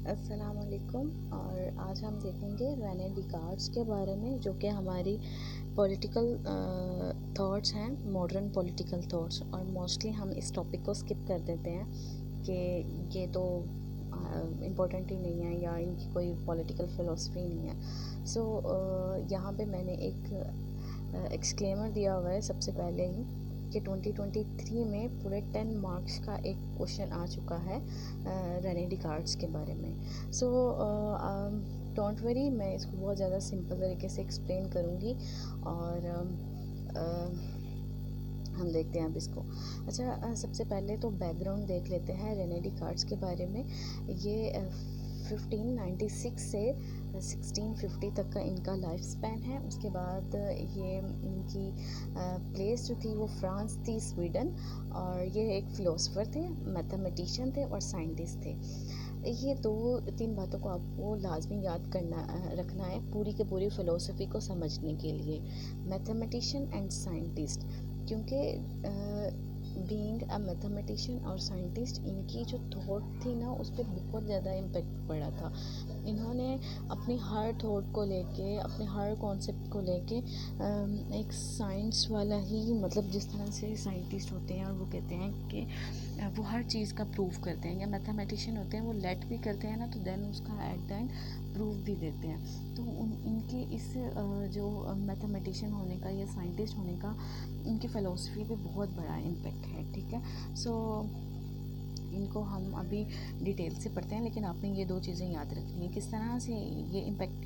अस्सलाम वालेकुम। और आज हम देखेंगे रेने डिकार्ड्स के बारे में, जो कि हमारी पॉलिटिकल थॉट्स हैं, मॉडर्न पॉलिटिकल थॉट्स। और मोस्टली हम इस टॉपिक को स्किप कर देते हैं कि ये तो इम्पोर्टेंट ही नहीं है या इनकी कोई पॉलिटिकल फ़िलोसफी नहीं है। यहाँ पे मैंने एक एक्सक्लेमर दिया हुआ है सबसे पहले ही कि 2023 में पूरे 10 मार्क्स का एक क्वेश्चन आ चुका है रेने डिकार्ड्स के बारे में। डोंट वरी, मैं इसको बहुत ज़्यादा सिंपल तरीके से एक्सप्लेन करूँगी। और हम देखते हैं अब इसको। अच्छा, सबसे पहले तो बैकग्राउंड देख लेते हैं रेने डिकार्ड्स के बारे में। ये 1596 से 1650 तक का इनका लाइफ स्पैन है। उसके बाद ये इनकी प्लेस जो थी वो फ्रांस थी, स्वीडन। और ये एक फ़िलोसोफर थे, मैथमेटिशियन थे और साइंटिस्ट थे। ये 2-3 बातों को आपको लाजमी याद करना रखना है पूरी की पूरी फ़िलोसफी को समझने के लिए। मैथमेटिशियन एंड साइंटिस्ट, क्योंकि बीइंग अ मैथमेटिशियन और साइंटिस्ट, इनकी जो थॉट थी ना उस पर बहुत ज़्यादा इम्पेक्ट पड़ा था। इन्होंने अपनी हर थॉट को लेके, अपने हर कॉन्सेप्ट को लेके एक साइंस वाला ही, मतलब जिस तरह से साइंटिस्ट होते हैं और वो कहते हैं कि वो हर चीज़ का प्रूफ करते हैं, या मैथमेटिशियन होते हैं वो लेट भी करते हैं ना, तो देन उसका एट द एंड प्रूफ भी देते हैं। तो इनके इस जो मैथमेटिशियन होने का या साइंटिस्ट होने का इनकी फ़िलोसफी पे बहुत बड़ा इम्पेक्ट है। ठीक है, इनको हम अभी डिटेल से पढ़ते हैं, लेकिन आपने ये 2 चीज़ें याद रखनी है। किस तरह से ये इम्पेक्ट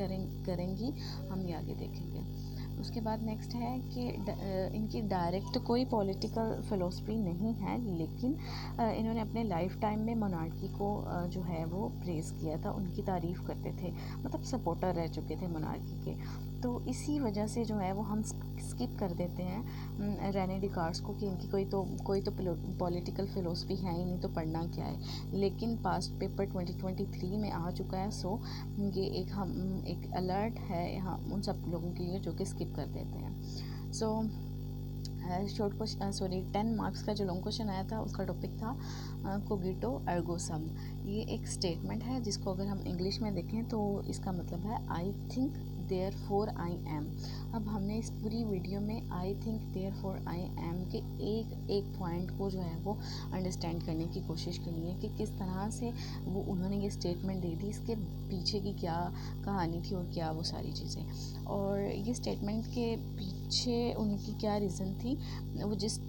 करेंगी हम ये आगे देखेंगे। उसके बाद नेक्स्ट है कि इनकी डायरेक्ट कोई पॉलिटिकल फ़िलोसफी नहीं है, लेकिन इन्होंने अपने लाइफ टाइम में मोनार्की को जो है वो प्रेज़ किया था, उनकी तारीफ़ करते थे, मतलब सपोर्टर रह चुके थे मोनार्की के। तो इसी वजह से जो है वो हम स्किप कर देते हैं रेने डिकार्ड्स को, कि इनकी कोई तो पॉलिटिकल फ़िलोसफी है ही नहीं, तो पढ़ना क्या है। लेकिन पास्ट पेपर 2023 में आ चुका है, ये एक अलर्ट है यहाँ उन सब लोगों के लिए जो कि स्किप कर देते हैं। शॉर्ट क्वेश्चन, 10 मार्क्स का जो लॉन्ग क्वेश्चन आया था उसका टॉपिक था कोगिटो एर्गो सम। ये एक स्टेटमेंट है जिसको अगर हम इंग्लिश में देखें तो इसका मतलब है I think therefore I am. अब हमने इस पूरी वीडियो में I think therefore I am के एक पॉइंट को जो है वो अंडरस्टैंड करने की कोशिश करनी है कि किस तरह से वो उन्होंने ये स्टेटमेंट दे दी, इसके पीछे की क्या कहानी थी और क्या वो सारी चीज़ें। और ये स्टेटमेंट के पीछे उनकी क्या रीज़न थी, वो जिस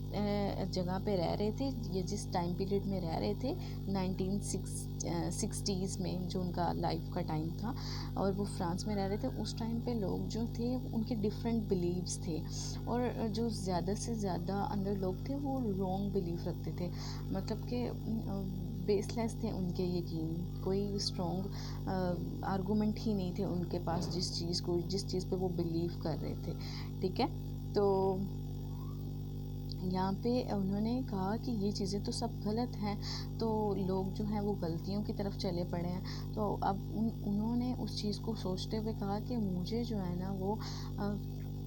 जगह पे रह रहे थे या जिस टाइम पीरियड में रह रहे थे 1960s में, जो उनका लाइफ का टाइम था और वो फ्रांस में रह रहे थे, उस टाइम पे लोग जो थे उनके डिफरेंट बिलीव्स थे। और जो ज़्यादा से ज़्यादा अंदर लोग थे वो रॉन्ग बिलीव रखते थे, मतलब कि बेसलेस थे उनके यकीन, कोई स्ट्रॉन्ग आर्गूमेंट ही नहीं थे उनके पास जिस चीज़ पे वो बिलीव कर रहे थे। ठीक है, तो यहाँ पे उन्होंने कहा कि ये चीज़ें तो सब गलत हैं, तो लोग जो हैं वो गलतियों की तरफ चले पड़े हैं। तो अब उन्होंने उस चीज़ को सोचते हुए कहा कि मुझे जो है ना वो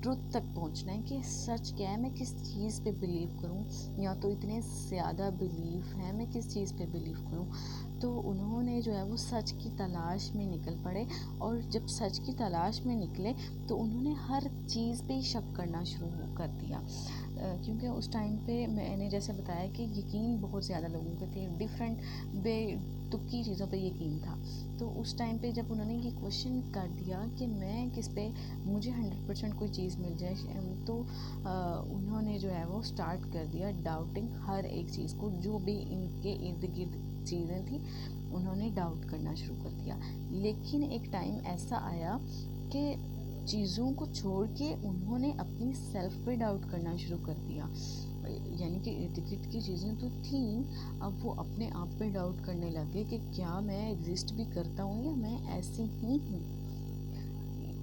ट्रुथ तक पहुंचना है कि सच क्या है, मैं किस चीज़ पे बिलीव करूं, या तो इतने ज़्यादा बिलीव है मैं किस चीज़ पे बिलीव करूं। तो उन्होंने जो है वो सच की तलाश में निकल पड़े, और जब सच की तलाश में निकले तो उन्होंने हर चीज़ पे ही शक करना शुरू कर दिया, क्योंकि उस टाइम पे मैंने जैसे बताया कि यकीन बहुत ज़्यादा लोगों के थे, डिफरेंट बेतुकी चीज़ों पे यकीन था। तो उस टाइम पे जब उन्होंने ये क्वेश्चन कर दिया कि मैं किस पे, मुझे 100% कोई चीज़ मिल जाए, तो उन्होंने जो है वो स्टार्ट कर दिया डाउटिंग हर एक चीज़ को, जो भी इनके इर्द गिर्द चीज़ें थी उन्होंने डाउट करना शुरू कर दिया। लेकिन एक टाइम ऐसा आया कि चीज़ों को छोड़ के उन्होंने अपनी सेल्फ पे डाउट करना शुरू कर दिया, यानी कि इर्द गिर्द की चीज़ें तो थी, अब वो अपने आप पे डाउट करने लगे कि क्या मैं एग्जिस्ट भी करता हूँ या मैं ऐसी ही हूँ,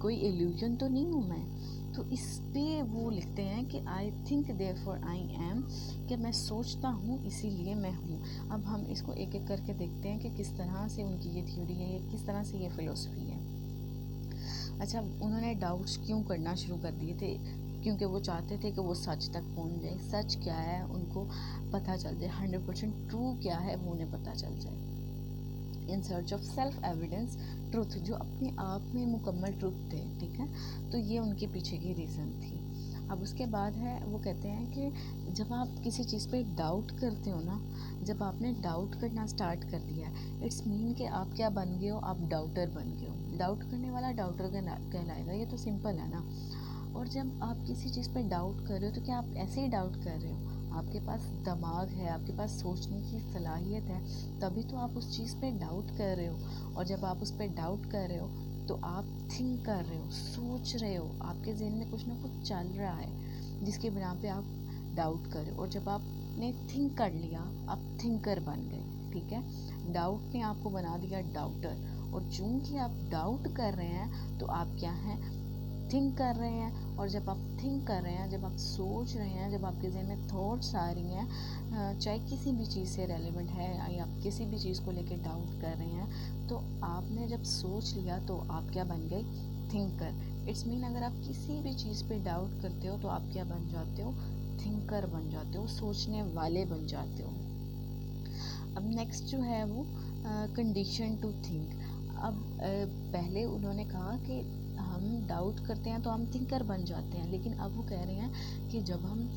कोई इल्यूजन तो नहीं हूँ मैं। तो इस पे वो लिखते हैं कि I think therefore I am, कि मैं सोचता हूँ इसीलिए मैं हूँ। अब हम इसको एक एक करके देखते हैं कि किस तरह से उनकी ये थ्योरी है, किस तरह से ये फ़िलोसफी है। अच्छा, उन्होंने डाउट्स क्यों करना शुरू कर दिए थे, क्योंकि वो चाहते थे कि वो सच तक पहुंच जाए, सच क्या है उनको पता चल जाए, 100% ट्रू क्या है वो उन्हें पता चल जाए। In search of self evidence truth, जो अपने आप में मुकम्मल ट्रुथ थे, ठीक है। तो ये उनके पीछे की रीज़न थी। अब उसके बाद है, वो कहते हैं कि जब आप किसी चीज़ पे डाउट करते हो ना, जब आपने डाउट करना स्टार्ट कर दिया है, इट्स मीन कि आप क्या बन गए हो, आप डाउटर बन गए हो। डाउट करने वाला डाउटर कहलाएगा, ये तो सिंपल है ना। और जब आप किसी चीज़ पे डाउट कर रहे हो तो क्या आप ऐसे ही डाउट कर रहे हो? आपके पास दिमाग है, आपके पास सोचने की सलाहियत है, तभी तो आप उस चीज़ पे डाउट कर रहे हो। और जब आप उस पर डाउट कर रहे हो तो आप थिंक कर रहे हो, सोच रहे हो, आपके ज़हन में कुछ ना कुछ चल रहा है जिसके बिना पे आप डाउट कर रहे हो। और जब आपने थिंक कर लिया, आप थिंकर बन गए, ठीक है। डाउट ने आपको बना दिया डाउटर। और चूंकि आप डाउट कर रहे हैं तो आप क्या हैं, थिंक कर रहे हैं। और जब आप थिंक कर रहे हैं, जब आप सोच रहे हैं, जब आपके ज़हन में थॉट्स आ रही हैं, चाहे किसी भी चीज़ से रेलेवेंट है या आप किसी भी चीज़ को लेकर डाउट कर रहे हैं, तो आपने जब सोच लिया तो आप क्या बन गए, थिंकर। इट्स मीन अगर आप किसी भी चीज़ पे डाउट करते हो तो आप क्या बन जाते हो, थिंकर बन जाते हो, सोचने वाले बन जाते हो। अब नेक्स्ट जो है वो कंडीशन टू थिंक। अब पहले उन्होंने कहा कि हम डाउट करते हैं तो हम थिंकर बन जाते हैं, लेकिन अब वो कह रहे हैं कि जब हम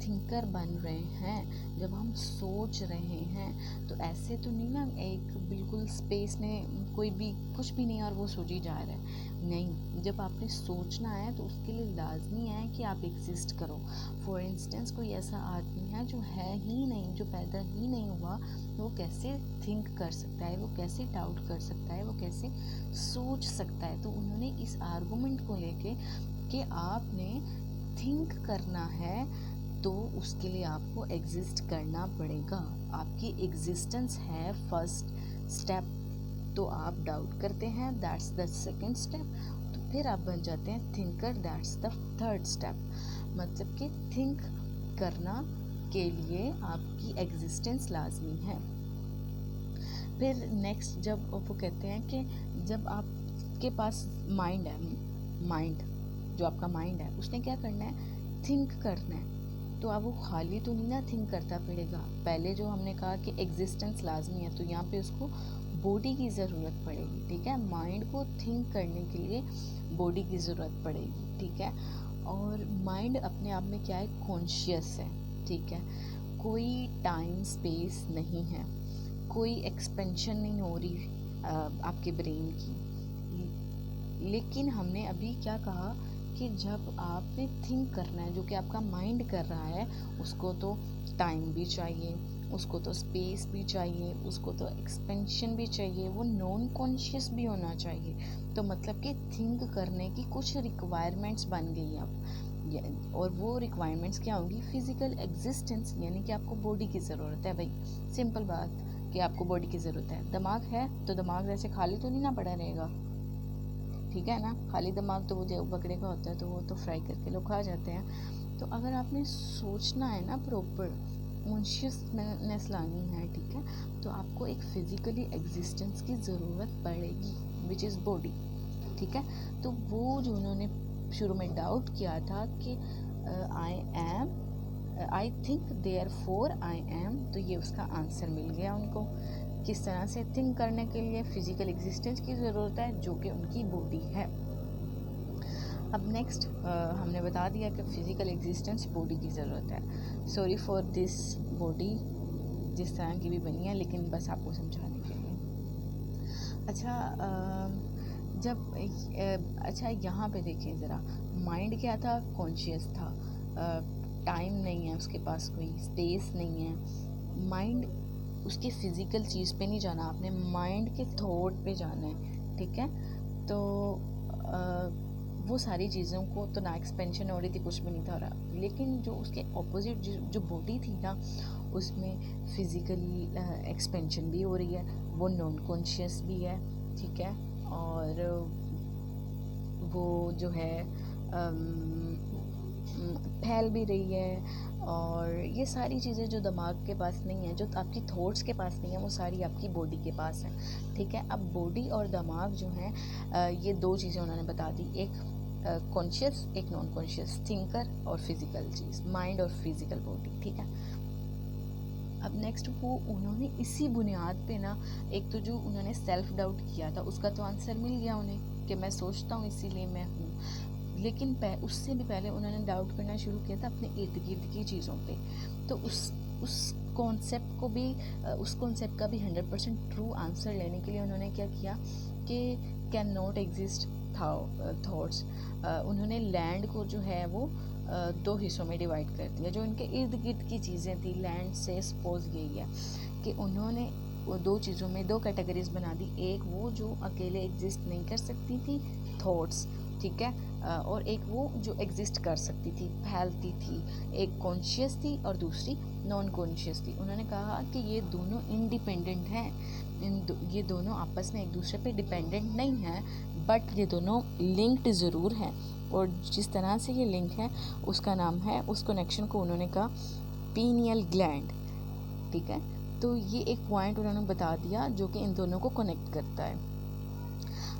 थिंकर बन रहे हैं, जब हम सोच रहे हैं, तो ऐसे तो नहीं ना एक बिल्कुल स्पेस में कोई भी कुछ भी नहीं और वो सोची जा रहा है। नहीं, जब आपने सोचना है तो उसके लिए लाजमी है कि आप एग्जिस्ट करो। फॉर इंस्टेंस कोई ऐसा आदमी है जो है ही नहीं, जो पैदा ही नहीं हुआ, वो कैसे थिंक कर सकता है, वो कैसे डाउट कर सकता है, वो कैसे सोच सकता है। तो उन्होंने इस आर्गूमेंट को लेके कि आपने थिंक करना है तो उसके लिए आपको एग्जिस्ट करना पड़ेगा। आपकी एग्जिस्टेंस है फर्स्ट स्टेप। तो आप डाउट करते हैं, दैट्स द सेकंड स्टेप। तो फिर आप बन जाते हैं thinker, that's the third step. मतलब कि थिंक करना के लिए आपकी एग्जिस्टेंस लाजमी है। फिर नेक्स्ट जब वो कहते हैं कि जब आपके पास माइंड है, माइंड जो आपका माइंड है उसने क्या करना है, थिंक करना है। तो अब वो खाली तो नहीं ना थिंक करता फिरेगा। पहले जो हमने कहा कि एग्जिस्टेंस लाजमी है, तो यहाँ पे उसको बॉडी की ज़रूरत पड़ेगी, ठीक है। माइंड को थिंक करने के लिए बॉडी की ज़रूरत पड़ेगी, ठीक है। और माइंड अपने आप में क्या है, कॉन्शियस है, ठीक है। कोई टाइम स्पेस नहीं है, कोई एक्सपेंशन नहीं हो रही आपके ब्रेन की। लेकिन हमने अभी क्या कहा कि जब आपने थिंक करना है, जो कि आपका माइंड कर रहा है, उसको तो टाइम भी चाहिए, उसको तो स्पेस भी चाहिए, उसको तो एक्सपेंशन भी चाहिए, वो नॉन कॉन्शियस भी होना चाहिए। तो मतलब कि थिंक करने की कुछ रिक्वायरमेंट्स बन गई अब। और वो रिक्वायरमेंट्स क्या होंगी, फिज़िकल एग्जिस्टेंस, यानी कि आपको बॉडी की ज़रूरत है भाई, सिंपल बात कि आपको बॉडी की ज़रूरत है। दिमाग है तो दिमाग वैसे खाली तो नहीं ना पड़ा रहेगा, ठीक है ना। खाली दिमाग तो वो जो बकरे का होता है तो वो तो फ्राई करके लोग खा जाते हैं। तो अगर आपने सोचना है ना, प्रॉपर कॉन्शियसनेस लानी है, ठीक है, तो आपको एक फिज़िकली एग्जिस्टेंस की ज़रूरत पड़ेगी, विच इज़ बॉडी, ठीक है। तो वो जो उन्होंने शुरू में डाउट किया था कि I think therefore I am, तो ये उसका आंसर मिल गया उनको। किस तरह से थिंक करने के लिए फिज़िकल एग्जिस्टेंस की ज़रूरत है, जो कि उनकी बॉडी है। अब नेक्स्ट हमने बता दिया कि फ़िज़िकल एग्जिस्टेंस बॉडी की ज़रूरत है। सॉरी फॉर दिस बॉडी जिस तरह की भी बनी है, लेकिन बस आपको समझाने के लिए। अच्छा यहाँ पे देखें ज़रा, माइंड क्या था, कॉन्शियस था। टाइम नहीं है उसके पास, कोई स्पेस नहीं है। माइंड उसकी फ़िज़िकल चीज़ पे नहीं जाना, आपने माइंड के थॉट पे जाना है, ठीक है। तो वो सारी चीज़ों को तो ना एक्सपेंशन हो रही थी, कुछ भी नहीं था हो रहा। लेकिन जो उसके ऑपोजिट जो बॉडी थी ना, उसमें फ़िज़िकली एक्सपेंशन भी हो रही है, वो नॉन कॉन्शियस भी है, ठीक है। और वो जो है फैल भी रही है। और ये सारी चीज़ें जो दिमाग के पास नहीं है, जो आपकी थॉट्स के पास नहीं है, वो सारी आपकी बॉडी के पास है, ठीक है। अब बॉडी और दिमाग जो हैं, ये दो चीज़ें उन्होंने बता दी, एक कॉन्शियस, एक नॉन कॉन्शियस, थिंकर और फिज़िकल चीज़, माइंड और फिज़िकल बॉडी, ठीक है। अब नेक्स्ट वो उन्होंने इसी बुनियाद पे ना, एक तो जो उन्होंने सेल्फ डाउट किया था उसका तो आंसर मिल गया उन्हें कि मैं सोचता हूँ इसीलिए मैं हूँ, लेकिन उससे भी पहले उन्होंने डाउट करना शुरू किया था अपने इर्द गिर्द की चीज़ों पे। तो उस कॉन्सेप्ट को भी उस कॉन्सेप्ट का भी 100% ट्रू आंसर लेने के लिए उन्होंने क्या किया कि कैन नॉट एग्जिस्ट थॉट्स। उन्होंने लैंड को जो है वो दो हिस्सों में डिवाइड कर दिया। जो इनके इर्द गिर्द की चीज़ें थी, लैंड से सपोज यही है कि उन्होंने वो दो चीज़ों में दो कैटेगरीज बना दी। एक वो जो अकेले एग्जिस्ट नहीं कर सकती थी, थॉट्स, ठीक है, और एक वो जो एग्जिस्ट कर सकती थी, फैलती थी। एक कॉन्शियस थी और दूसरी नॉन कॉन्शियस थी। उन्होंने कहा कि ये दोनों इंडिपेंडेंट हैं, ये दोनों आपस में एक दूसरे पे डिपेंडेंट नहीं हैं, बट ये दोनों लिंक्ड ज़रूर हैं। और जिस तरह से ये लिंक है उसका नाम है, उस कनेक्शन को उन्होंने कहा पीनियल ग्लैंड, ठीक है। तो ये एक पॉइंट उन्होंने बता दिया जो कि इन दोनों को कनेक्ट करता है।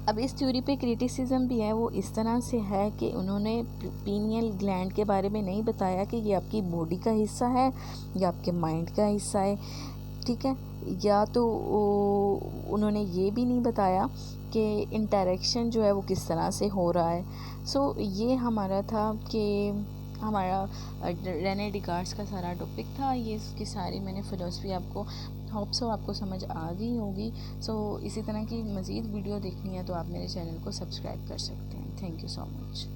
अब इस थ्योरी पे क्रिटिसिज्म भी है, वो इस तरह से है कि उन्होंने पीनियल ग्लैंड के बारे में नहीं बताया कि ये आपकी बॉडी का हिस्सा है या आपके माइंड का हिस्सा है, ठीक है। या तो उन्होंने ये भी नहीं बताया कि इंटरेक्शन जो है वो किस तरह से हो रहा है। सो ये हमारा था कि हमारा रेने डिकार्ड्स का सारा टॉपिक था। ये इसकी सारी मैंने फ़िलोसफी आपको होप सो आपको समझ आ गई होगी। सो इसी तरह की मज़ीद वीडियो देखनी है तो आप मेरे चैनल को सब्सक्राइब कर सकते हैं। Thank you so much.